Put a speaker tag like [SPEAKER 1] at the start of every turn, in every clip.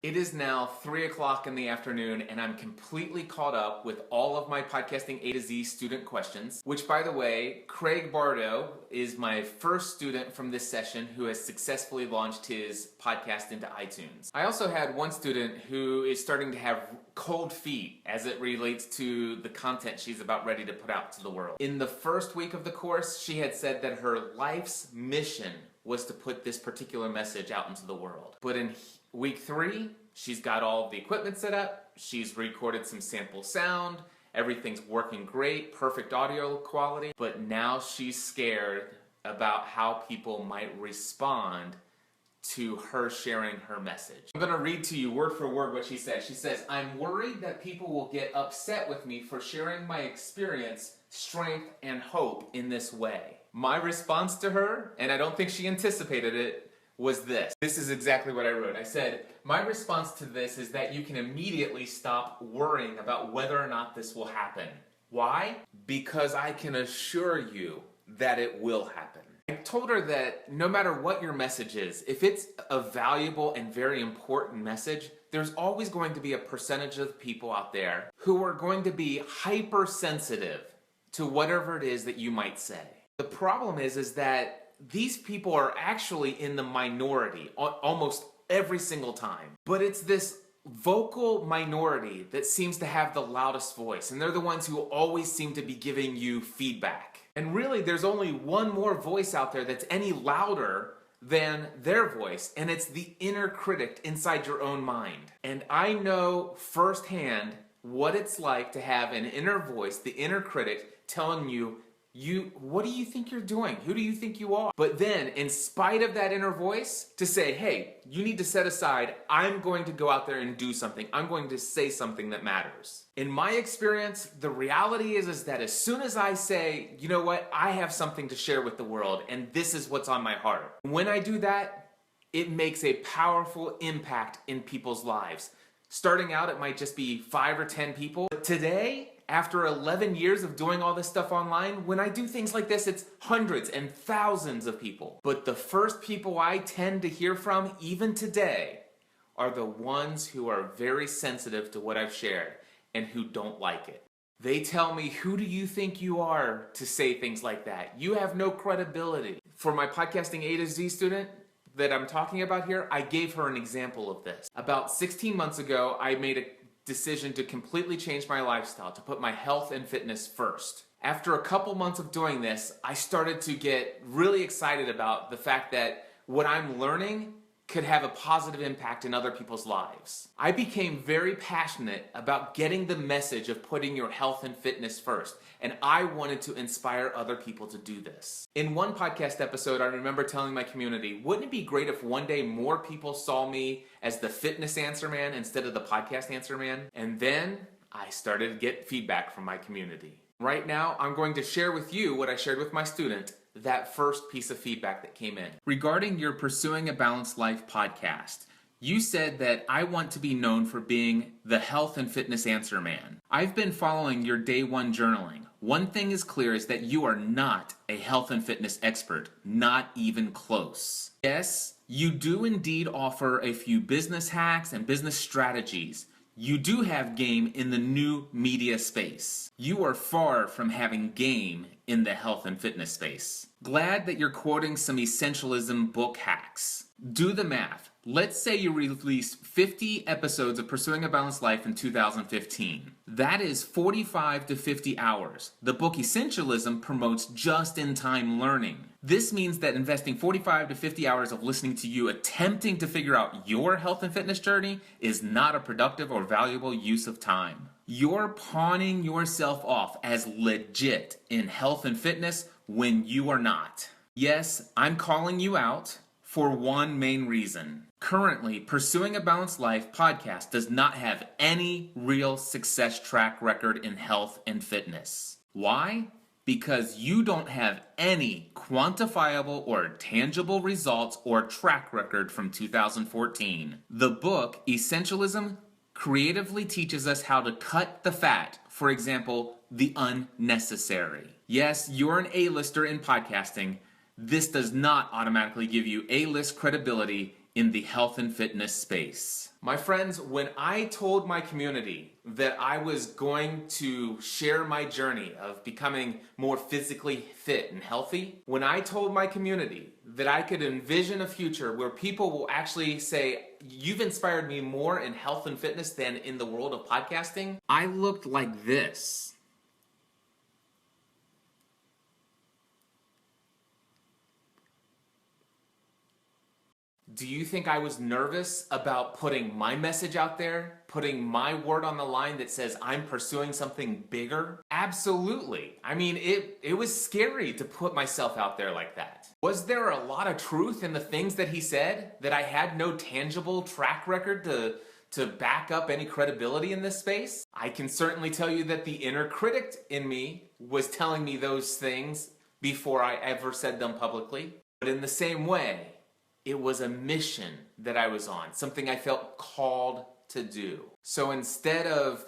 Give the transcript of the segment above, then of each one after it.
[SPEAKER 1] It is now 3 o'clock in the afternoon and I'm completely caught up with all of my Podcasting A to Z student questions, which by the way, Craig Bardo is my first student from this session who has successfully launched his podcast into iTunes. I also had one student who is starting to have cold feet as it relates to the content she's about ready to put out to the world. In the first week of the course, she had said that her life's mission was to put this particular message out into the world. But in week 3, she's got all of the equipment set up, she's recorded some sample sound, everything's working great, perfect audio quality, but now she's scared about how people might respond to her sharing her message. I'm gonna read to you word for word what she says. She says, "I'm worried that people will get upset with me for sharing my experience, strength, and hope in this way." My response to her, and I don't think she anticipated it, was this. This is exactly what I wrote. I said, my response to this is that you can immediately stop worrying about whether or not this will happen. Why? Because I can assure you that it will happen. I told her that no matter what your message is, if it's a valuable and very important message, there's always going to be a percentage of people out there who are going to be hypersensitive to whatever it is that you might say. The problem is that these people are actually in the minority almost every single time. But it's this vocal minority that seems to have the loudest voice, and they're the ones who always seem to be giving you feedback. And really, there's only one more voice out there that's any louder than their voice, and it's the inner critic inside your own mind. And I know firsthand what it's like to have an inner voice, the inner critic, telling you, what do you think you're doing? Who do you think you are? But then, in spite of that inner voice, to say, hey, you need to set aside, I'm going to go out there and do something. I'm going to say something that matters. In my experience, the reality is that as soon as I say, you know what, I have something to share with the world, and this is what's on my heart. When I do that, it makes a powerful impact in people's lives. Starting out, it might just be 5 or 10 people. But today, after 11 years of doing all this stuff online, when I do things like this, it's hundreds and thousands of people. But the first people I tend to hear from, even today, are the ones who are very sensitive to what I've shared and who don't like it. They tell me, who do you think you are to say things like that? You have no credibility. For my Podcasting A to Z student that I'm talking about here, I gave her an example of this. About 16 months ago, I made a decision to completely change my lifestyle, to put my health and fitness first. After a couple months of doing this, I started to get really excited about the fact that what I'm learning could have a positive impact in other people's lives. I became very passionate about getting the message of putting your health and fitness first, and I wanted to inspire other people to do this. In one podcast episode, I remember telling my community, wouldn't it be great if one day more people saw me as the fitness answer man instead of the podcast answer man? And then I started to get feedback from my community. Right now, I'm going to share with you what I shared with my student, that first piece of feedback that came in. Regarding your Pursuing a Balanced Life podcast, you said that I want to be known for being the health and fitness answer man. I've been following your day one journaling. One thing is clear is that you are not a health and fitness expert, not even close. Yes, you do indeed offer a few business hacks and business strategies. You do have game in the new media space. You are far from having game in the health and fitness space. Glad that you're quoting some essentialism book hacks. Do the math. Let's say you released 50 episodes of Pursuing a Balanced Life in 2015. That is 45 to 50 hours. The book Essentialism promotes just-in-time learning. This means that investing 45 to 50 hours of listening to you attempting to figure out your health and fitness journey is not a productive or valuable use of time. You're pawning yourself off as legit in health and fitness when you are not. Yes, I'm calling you out for one main reason. Currently, Pursuing a Balanced Life podcast does not have any real success track record in health and fitness. Why? Because you don't have any quantifiable or tangible results or track record from 2014. The book, Essentialism, creatively teaches us how to cut the fat, for example, the unnecessary. Yes, you're an A-lister in podcasting. This does not automatically give you A-list credibility in the health and fitness space. My friends, when I told my community that I was going to share my journey of becoming more physically fit and healthy, when I told my community that I could envision a future where people will actually say, "You've inspired me more in health and fitness than in the world of podcasting," I looked like this. Do you think I was nervous about putting my message out there, putting my word on the line that says I'm pursuing something bigger? Absolutely. I mean, it was scary to put myself out there like that. Was there a lot of truth in the things that he said, that I had no tangible track record to back up any credibility in this space? I can certainly tell you that the inner critic in me was telling me those things before I ever said them publicly. But in the same way, it was a mission that I was on, something I felt called to do. So instead of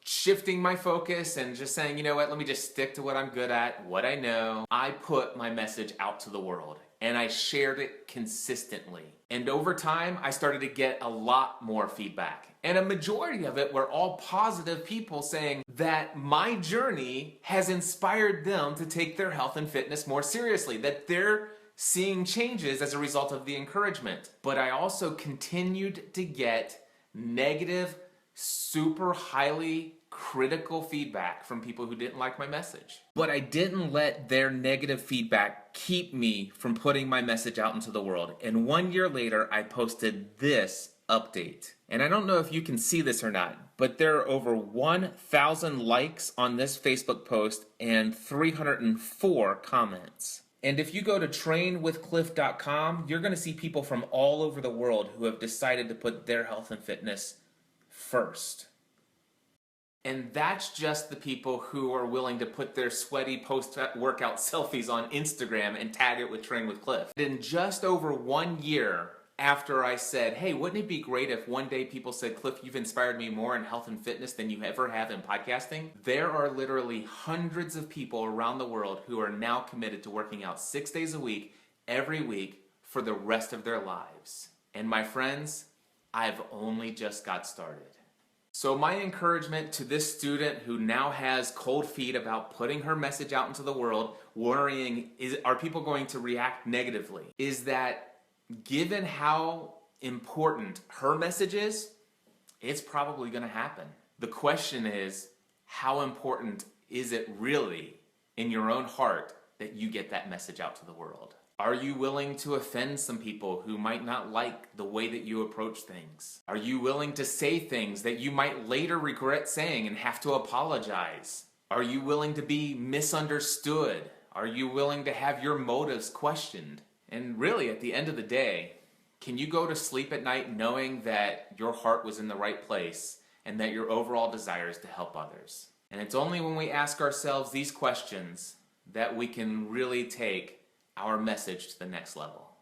[SPEAKER 1] shifting my focus and just saying, you know what, let me just stick to what I'm good at, what I know, I put my message out to the world and I shared it consistently. And over time, I started to get a lot more feedback. And a majority of it were all positive people saying that my journey has inspired them to take their health and fitness more seriously, that they're seeing changes as a result of the encouragement. But I also continued to get negative, super highly critical feedback from people who didn't like my message. But I didn't let their negative feedback keep me from putting my message out into the world. And 1 year later, I posted this update. And I don't know if you can see this or not, but there are over 1,000 likes on this Facebook post and 304 comments. And if you go to trainwithcliff.com, you're going to see people from all over the world who have decided to put their health and fitness first. And that's just the people who are willing to put their sweaty post-workout selfies on Instagram and tag it with Train with Cliff. In just over 1 year after I said, hey, wouldn't it be great if one day people said, Cliff, you've inspired me more in health and fitness than you ever have in podcasting? There are literally hundreds of people around the world who are now committed to working out 6 days a week, every week, for the rest of their lives. And my friends, I've only just got started. So my encouragement to this student who now has cold feet about putting her message out into the world, worrying, are people going to react negatively, is that given how important her message is, it's probably going to happen. The question is, how important is it really in your own heart that you get that message out to the world? Are you willing to offend some people who might not like the way that you approach things? Are you willing to say things that you might later regret saying and have to apologize? Are you willing to be misunderstood? Are you willing to have your motives questioned? And really, at the end of the day, can you go to sleep at night knowing that your heart was in the right place and that your overall desire is to help others? And it's only when we ask ourselves these questions that we can really take our message to the next level.